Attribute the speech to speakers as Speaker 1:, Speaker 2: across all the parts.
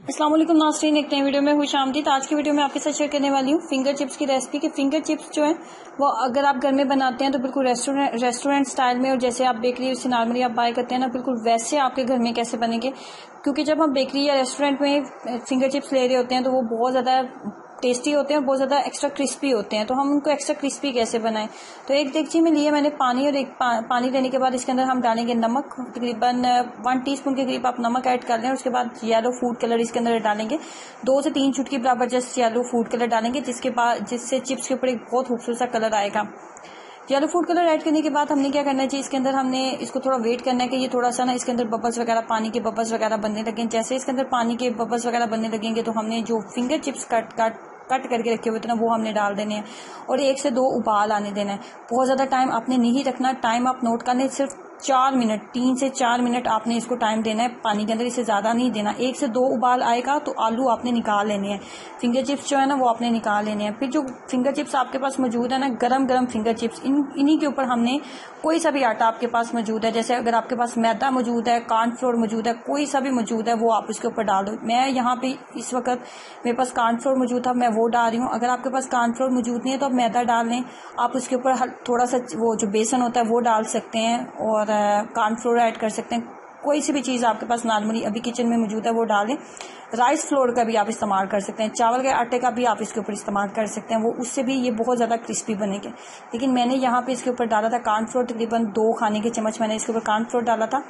Speaker 1: अस्सलाम वालेकुम नाज़रीन, एक नई वीडियो में खुश आमदीद। आज की वीडियो में आपके साथ शेयर करने वाली हूँ फिंगर चिप्स की रेसिपी। कि फिंगर चिप्स जो है वो अगर आप घर में बनाते हैं तो बिल्कुल रेस्टोरेंट स्टाइल में, और जैसे आप बेकरी से नॉर्मली आप बाय करते हैं ना, बिल्कुल वैसे आपके घर में कैसे बनेंगे। क्योंकि जब हम बेकरी या रेस्टोरेंट में फिंगर चिप्स ले रहे होते हैं तो वो बहुत ज़्यादा टेस्टी होते हैं और बहुत ज़्यादा एक्स्ट्रा क्रिस्पी होते हैं। तो हम उनको एक्स्ट्रा क्रिस्पी कैसे बनाएं। तो एक देगची में लिए मैंने पानी, और एक पानी लेने के बाद इसके अंदर हम डालेंगे नमक। तकरीबन 1 टीस्पून के करीब आप नमक ऐड कर लें। उसके बाद येलो फूड कलर इसके अंदर डालेंगे, 2 से 3 चुटकी बराबर जस्ट येलो फूड कलर डालेंगे, जिससे चिप्स के ऊपर एक बहुत खूबसूरत सा कलर आएगा। येलो फूड कलर ऐड करने के बाद हमने क्या करना चाहिए, इसके अंदर हमने इसको थोड़ा वेट करना है कि ये थोड़ा सा ना इसके अंदर बबल्स वगैरह, पानी के बबल्स वगैरह बनने लगें। जैसे इसके अंदर पानी के बबल्स वगैरह बनने लगेंगे तो हमने जो फिंगर चिप्स कट करके रखे हुए थे ना, वो हमने डाल देने हैं और 1 से 2 उबाल आने देना है। बहुत ज़्यादा टाइम आपने नहीं रखना, टाइम आप नोट करने, सिर्फ 4 मिनट, 3 से 4 मिनट आपने इसको टाइम देना है पानी के अंदर, इससे ज़्यादा नहीं देना। 1 से 2 उबाल आएगा तो आलू आपने निकाल लेने हैं, फिंगर चिप्स जो है ना वो आपने निकाल लेने हैं। फिर जो फिंगर चिप्स आपके पास मौजूद है ना, गरम गरम फिंगर चिप्स, इन्हीं के ऊपर हमने कोई सा भी आटा आपके पास मौजूद है, जैसे अगर आपके पास मैदा मौजूद है, कॉर्नफ्लोर मौजूद है, कोई सा भी मौजूद है, वो आप उसके ऊपर डाल दो। मैं यहाँ पे इस वक्त मेरे पास कॉर्नफ्लोर मौजूद था, मैं वो डाल रही हूँ। अगर आपके पास कॉर्नफ्लोर मौजूद नहीं है तो आप मैदा डाल लें। आप उसके ऊपर थोड़ा सा वो जो बेसन होता है वो डाल सकते हैं और कॉर्नफ्लोर ऐड कर सकते हैं। कोई सी भी चीज़ आपके पास नॉर्मली अभी किचन में मौजूद है वो डालें। राइस फ्लोर का भी आप इस्तेमाल कर सकते हैं, चावल के आटे का भी आप इसके ऊपर इस्तेमाल कर सकते हैं, वो उससे भी ये बहुत ज़्यादा क्रिस्पी बनेंगे। लेकिन मैंने यहाँ पे इसके ऊपर डाला था कॉर्नफ्लोर, तकरीबन 2 खाने के चम्मच मैंने इसके ऊपर कॉर्नफ्लोर डाला था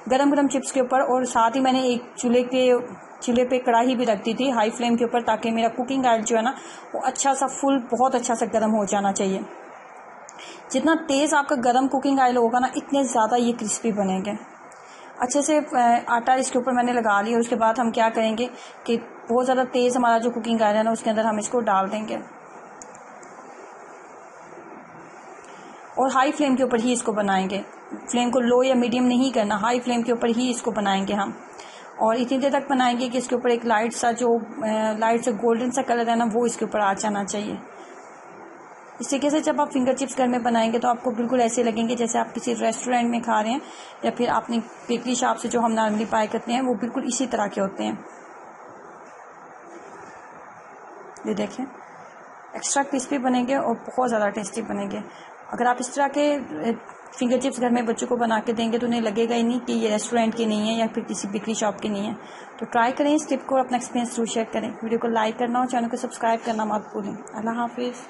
Speaker 1: गरम गरम चिप्स के ऊपर। और साथ ही मैंने एक चूल्हे पे कढ़ाई भी रख दी थी हाई फ्लेम के ऊपर, ताकि मेरा कुकिंग ऑयल जो है ना वो अच्छा सा बहुत अच्छा सा गर्म हो जाना चाहिए। जितना तेज़ आपका गर्म कुकिंग ऑयल होगा ना, इतने ज़्यादा ये क्रिस्पी बनेंगे। अच्छे से आटा इसके ऊपर मैंने लगा लिया। उसके बाद हम क्या करेंगे कि बहुत ज़्यादा तेज़ हमारा जो कुकिंग ऑयल है ना, उसके अंदर हम इसको डाल देंगे और हाई फ्लेम के ऊपर ही इसको बनाएंगे। फ्लेम को लो या मीडियम नहीं करना, हाई फ्लेम के ऊपर ही इसको बनाएंगे हम। और इतनी देर तक बनाएंगे कि इसके ऊपर एक लाइट सा गोल्डन सा कलर है ना, वो इसके ऊपर आ जाना चाहिए। इस तरीके से जब आप फिंगर चिप्स घर में बनाएंगे तो आपको बिल्कुल ऐसे लगेंगे जैसे आप किसी रेस्टोरेंट में खा रहे हैं, या फिर आपने बेकरी शॉप से जो हम नॉर्मली बाय करते हैं वो बिल्कुल इसी तरह के होते हैं। ये देखें, एक्स्ट्रा क्रिस्पी बनेंगे और बहुत ज़्यादा टेस्टी बनेंगे। अगर आप इस तरह के फिंगर चिप्स घर में बच्चों को बना के देंगे तो उन्हें लगेगा ही नहीं कि ये रेस्टोरेंट की नहीं है या फिर किसी बेकरी शॉप की नहीं है। तो ट्राई करें इस टिप को, अपना एक्सपीरियंस जरूर शेयर करें। वीडियो को लाइक करना और चैनल को सब्सक्राइब करना मत भूलें। अल्लाह हाफिज़।